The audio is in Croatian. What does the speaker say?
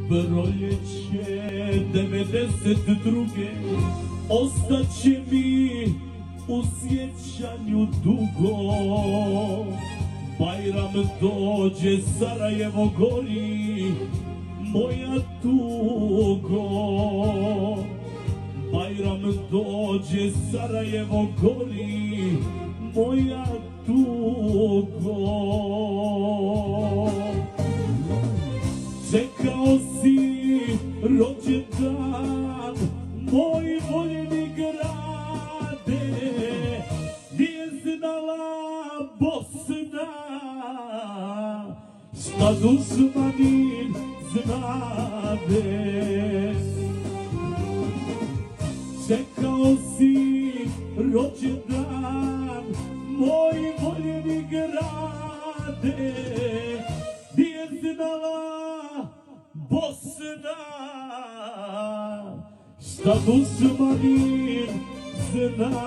Proljeće 92. Ostaće mi u sjećanju dugo. Bajram dođe, Sarajevo gori, moja tugo. Bajram dođe, Sarajevo gori, moja tugo. Čekao si rođendan, moj voljeni grade, nije znala Bosna šta dušmanin znade. Čekao si rođendan, moj voljeni grade, nije znala Bosna šta dušmanin znade.